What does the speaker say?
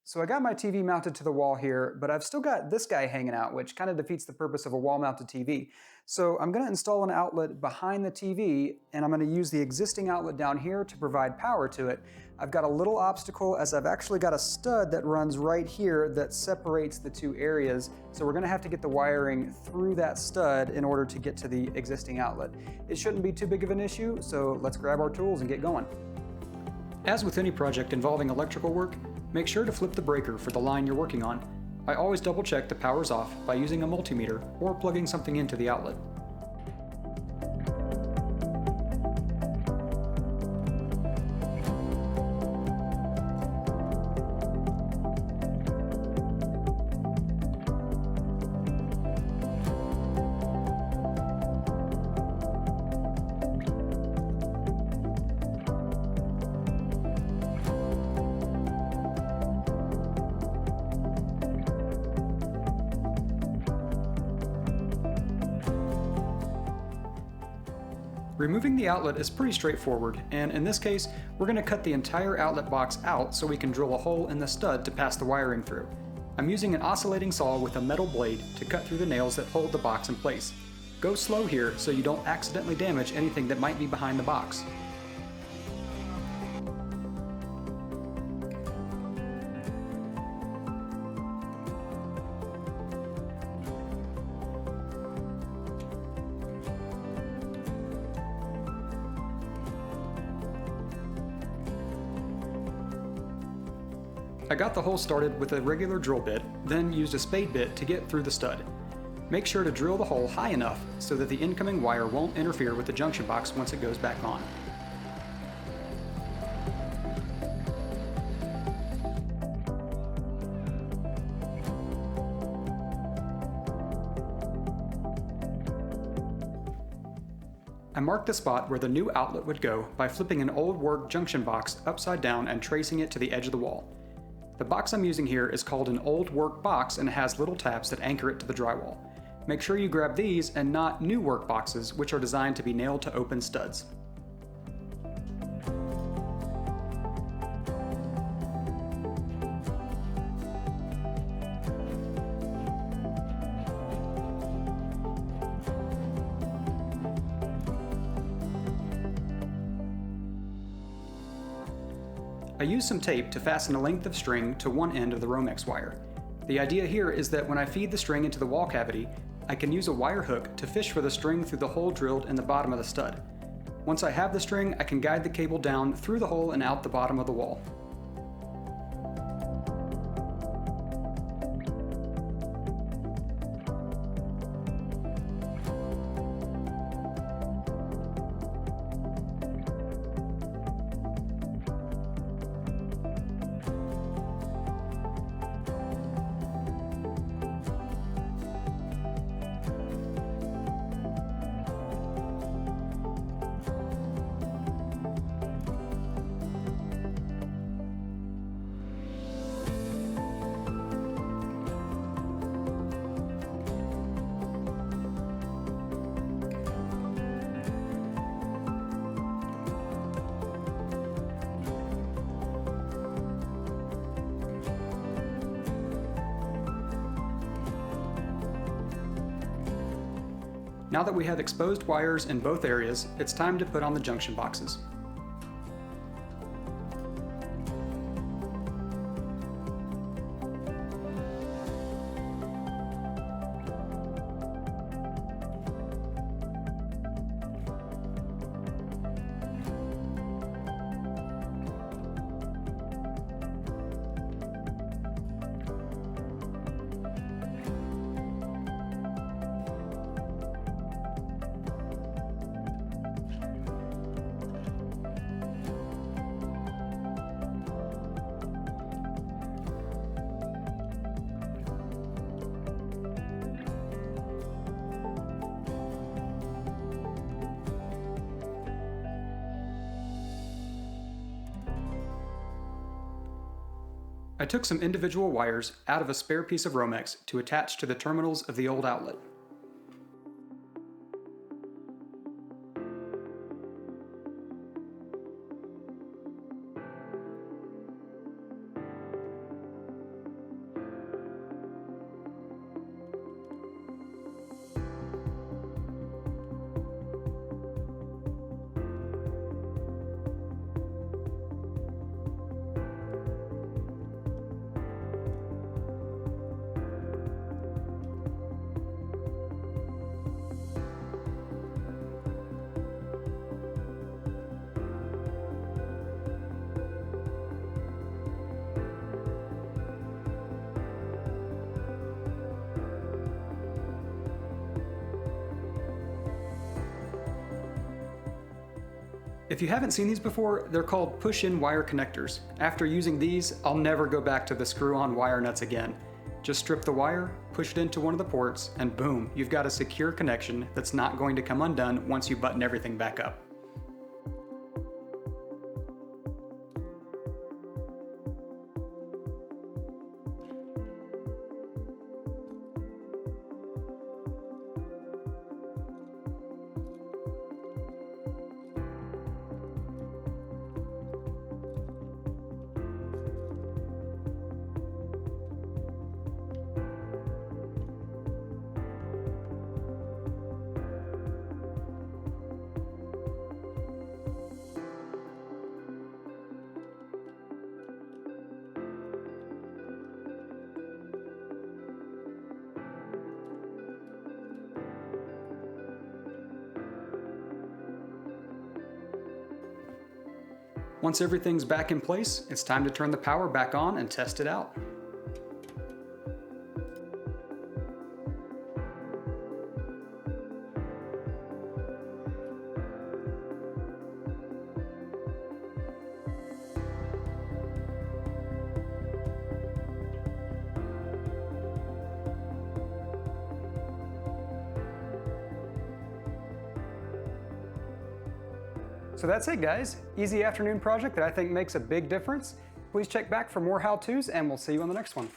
So I got my TV mounted to the wall here, but I've still got this guy hanging out, which kind of defeats the purpose of a wall-mounted TV. So I'm going to install an outlet behind the TV, and I'm going to use the existing outlet down here to provide power to it. I've got a little obstacle as I've actually got a stud that runs right here that separates the two areas. So we're going to have to get the wiring through that stud in order to get to the existing outlet. It shouldn't be too big of an issue, so let's grab our tools and get going. As with any project involving electrical work, make sure to flip the breaker for the line you're working on. I always double check the power's off by using a multimeter or plugging something into the outlet. Removing the outlet is pretty straightforward, and in this case, we're going to cut the entire outlet box out so we can drill a hole in the stud to pass the wiring through. I'm using an oscillating saw with a metal blade to cut through the nails that hold the box in place. Go slow here so you don't accidentally damage anything that might be behind the box. I got the hole started with a regular drill bit, then used a spade bit to get through the stud. Make sure to drill the hole high enough so that the incoming wire won't interfere with the junction box once it goes back on. I marked the spot where the new outlet would go by flipping an old work junction box upside down and tracing it to the edge of the wall. The box I'm using here is called an old work box and has little tabs that anchor it to the drywall. Make sure you grab these and not new work boxes, which are designed to be nailed to open studs. I use some tape to fasten a length of string to one end of the Romex wire. The idea here is that when I feed the string into the wall cavity, I can use a wire hook to fish for the string through the hole drilled in the bottom of the stud. Once I have the string, I can guide the cable down through the hole and out the bottom of the wall. Now that we have exposed wires in both areas, it's time to put on the junction boxes. I took some individual wires out of a spare piece of Romex to attach to the terminals of the old outlet. If you haven't seen these before, they're called push-in wire connectors. After using these, I'll never go back to the screw-on wire nuts again. Just strip the wire, push it into one of the ports, and boom, you've got a secure connection that's not going to come undone once you button everything back up. Once everything's back in place, it's time to turn the power back on and test it out. So that's it, guys. Easy afternoon project that I think makes a big difference. Please check back for more how-tos, and we'll see you on the next one.